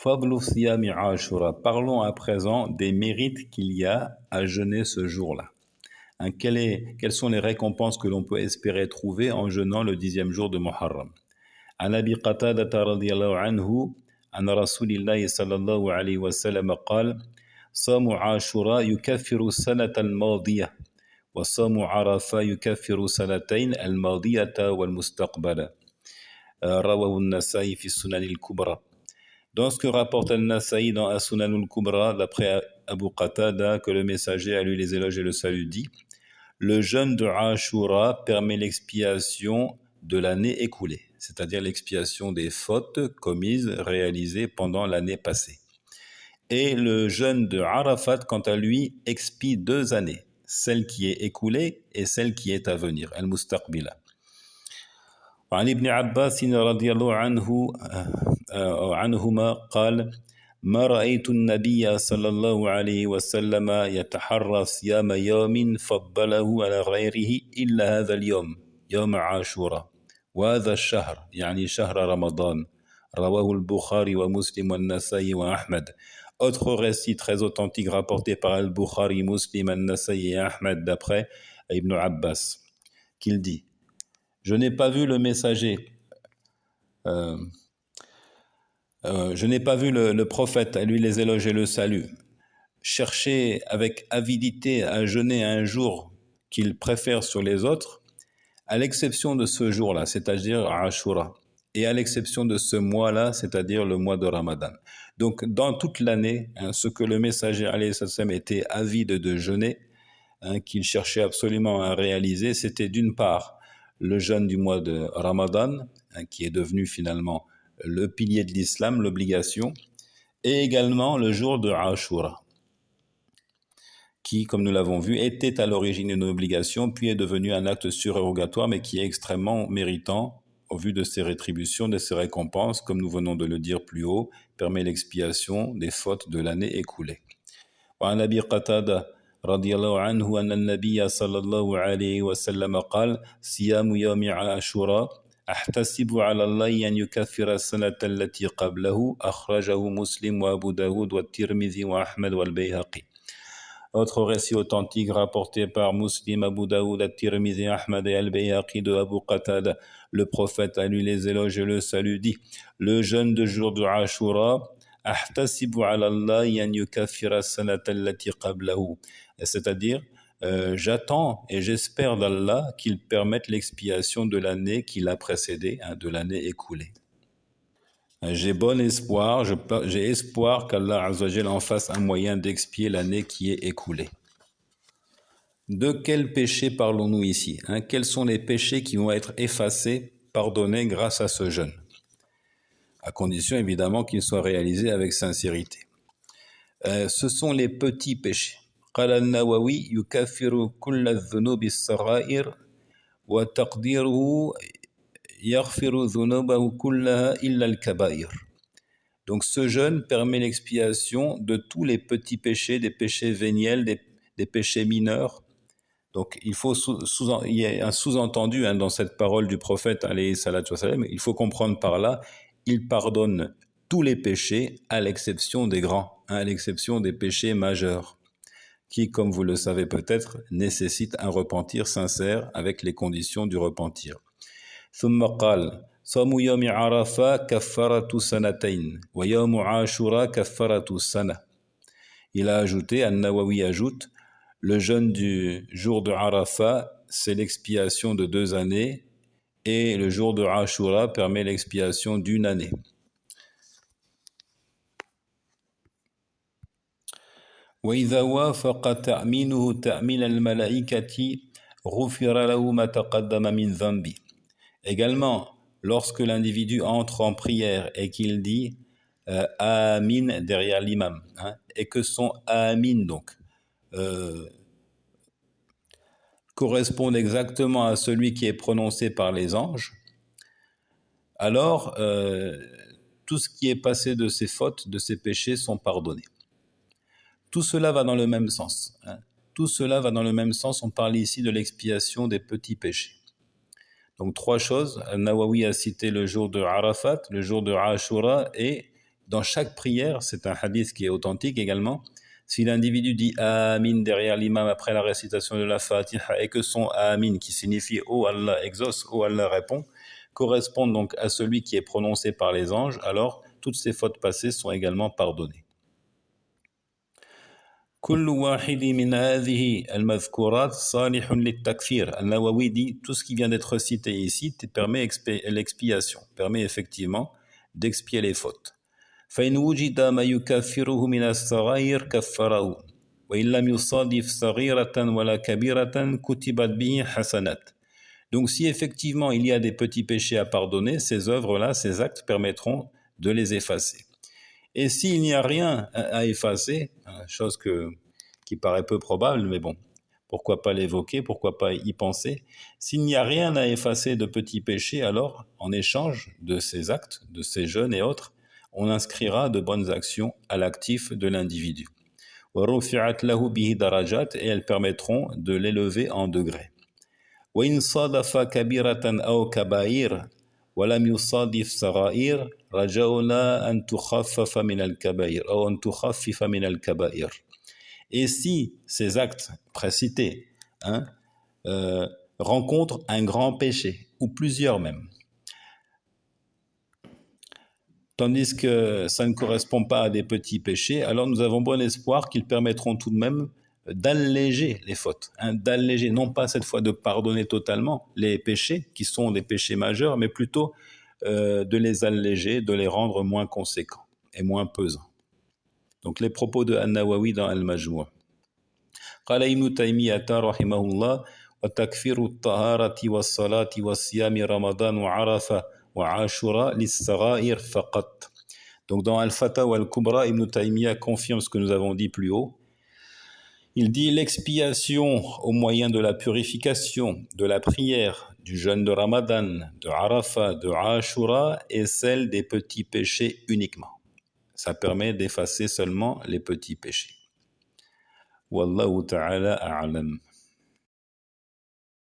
Fadlu siyami Ashura. Parlons à présent des mérites qu'il y a à jeûner ce jour-là. Hein, quelles sont les récompenses que l'on peut espérer trouver en jeûnant le 10e jour de Muharram? عن أبي قتادة رضي الله عنه عن رسول الله صلى الله عليه وسلم قال صوم عاشوراء يكفر السنة الماضية وصوم عرفة يكفر سنتين الماضية والمستقبلة رواه النسائي في السنن الكبرى. Dans ce que rapporte Al-Nasa'i dans As-Sunan al-Kubra, d'après Abu Qatada, que le messager, à lui les éloges et le salut, dit: le jeûne de Ashura permet l'expiation de l'année écoulée, c'est-à-dire l'expiation des fautes commises, réalisées pendant l'année passée. Et le jeûne de Arafat, quant à lui, expie 2 années, celle qui est écoulée et celle qui est à venir, al-mustaqbila. وعن ابن عباس رضي الله عنهما قال ما رأيت النبي صلى الله عليه وسلم يتحرى صيام يوم فضله على غيره إلا هذا اليوم يوم عاشوراء وهذا الشهر يعني شهر رمضان رواه البخاري ومسلم والنسائي وأحمد. Autre récit très authentique rapporté par Al-Bukhari, Muslim, Al-Nasa'i et Ahmed d'après Ibn Abbas, qu'il dit: je n'ai pas vu le messager, je n'ai pas vu le prophète, à lui les éloges et le salut, chercher avec avidité à jeûner un jour qu'il préfère sur les autres, à l'exception de ce jour-là, c'est-à-dire Ashura, et à l'exception de ce mois-là, c'est-à-dire le mois de Ramadan. Donc, dans toute l'année, ce que le messager alayhi salam était avide de jeûner, qu'il cherchait absolument à réaliser, c'était d'une part le jeûne du mois de Ramadan, qui est devenu finalement le pilier de l'islam, l'obligation, et également le jour de Ashura, qui, comme nous l'avons vu, était à l'origine une obligation, puis est devenu un acte surérogatoire, mais qui est extrêmement méritant au vu de ses rétributions, de ses récompenses, comme nous venons de le dire plus haut, permet l'expiation des fautes de l'année écoulée. وعن أبي قتادة رضي الله عنه أن النبي صلى الله عليه وسلم قال صيام يوم عاشوراء أحتسب على الله أن يكفر السنة التي قبله أخرجه مسلم وأبو داود والترمذي وأحمد والبيهقي. Autre récit authentique rapporté par Muslim, Abu Daoud, At-Tirmidhi, Ahmad et Al-Bayhaqi de Abu Qatada, le prophète, à lui les éloges et le salut, dit: le jeûne de jour de Ashura, ahtasibu ala Allah an yukaffira sanata allati qablahu, c'est-à-dire j'attends et j'espère d'Allah qu'il permette l'expiation de l'année qui l'a précédée, de l'année écoulée. J'ai bon espoir, j'ai espoir qu'Allah Azzawajal en fasse un moyen d'expier l'année qui est écoulée. De quels péchés parlons-nous ici? Quels sont les péchés qui vont être effacés, pardonnés grâce à ce jeûne? À condition évidemment qu'ils soient réalisés avec sincérité. Ce sont les petits péchés. قال النووي يكفر كل الذنوب الصغائر وتقديره يغفر ذنوبه كلها إلا الكبائر. Donc ce jeûne permet l'expiation de tous les petits péchés, des péchés véniels, des péchés mineurs. Donc il y a un sous-entendu dans cette parole du prophète alayhi salatu wassalam, il faut comprendre par là, il pardonne tous les péchés à l'exception des grands, à l'exception des péchés majeurs, qui, comme vous le savez peut-être, nécessitent un repentir sincère avec les conditions du repentir. ثم قال صوم يوم عرفة كفارة سنتين ويوم عاشوراء كفارة سنة. Il a ajouté, An-Nawawi ajoute, le jeûne du jour de Arafat, c'est l'expiation de 2 années, et le jour de Ashura permet l'expiation d'1 année. وإذا وافق تأمينه تأمين الملائكة غفر له ما تقدم من ذنبه. Également, lorsque l'individu entre en prière et qu'il dit Amin derrière l'imam, et que son Amin donc corresponde exactement à celui qui est prononcé par les anges, alors tout ce qui est passé de ses fautes, de ses péchés sont pardonnés. Tout cela va dans le même sens. Tout cela va dans le même sens. On parle ici de l'expiation des petits péchés. Donc 3 choses. Al-Nawawi a cité le jour de Arafat, le jour de Ashura et dans chaque prière, c'est un hadith qui est authentique également, si l'individu dit Amin derrière l'imam après la récitation de la Fatiha et que son Amin, qui signifie Oh Allah exauce, Oh Allah répond, correspond donc à celui qui est prononcé par les anges, alors toutes ces fautes passées sont également pardonnées. كل واحد من هذه المذكورات صالح للتكفير. Al-Nawawi dit tout ce qui vient d'être cité ici permet l'expiation, permet effectivement d'expier les fautes. فإن وجد ما يكفره من الصغائر كفره وإن لم يصادف صغيرة ولا كبيرة كتبت به حسنات. Donc si effectivement il y a des petits péchés à pardonner, ces œuvres-là, ces actes permettront de les effacer. Et s'il n'y a rien à effacer, chose qui paraît peu probable, mais bon, pourquoi pas l'évoquer, pourquoi pas y penser, s'il n'y a rien à effacer de petits péchés, alors en échange de ces actes, de ces jeûnes et autres, on inscrira de bonnes actions à l'actif de l'individu. Et elles permettront de l'élever en degrés. وإن صادف كبيرة أو كبائر ولم يصادف صغائر رجونا أن تخفف من الكبائر أو أن تخفف من الكبائر. Et si ces actes précités rencontrent un grand péché, ou plusieurs même, tandis que ça ne correspond pas à des petits péchés, alors nous avons bon espoir qu'ils permettront tout de même d'alléger les fautes, d'alléger, non pas cette fois de pardonner totalement les péchés, qui sont des péchés majeurs, mais plutôt de les alléger, de les rendre moins conséquents et moins pesants. Donc les propos de An-Nawawi dans Al-Majmou'. قال ابن تيمية رحمه الله وتكفير الطهارة والصلاة والصيام رمضان وعرفة وعاشوراء للصغائر فقط. Donc dans Al-Fatawa al-Kubra, Ibn Taymiyyah confirme ce que nous avons dit plus haut. Il dit l'expiation au moyen de la purification, de la prière, du jeûne de Ramadan, de Arafat, de Ashura est celle des petits péchés uniquement. Ça permet d'effacer seulement les petits péchés. Wallahu ta'ala a'lam.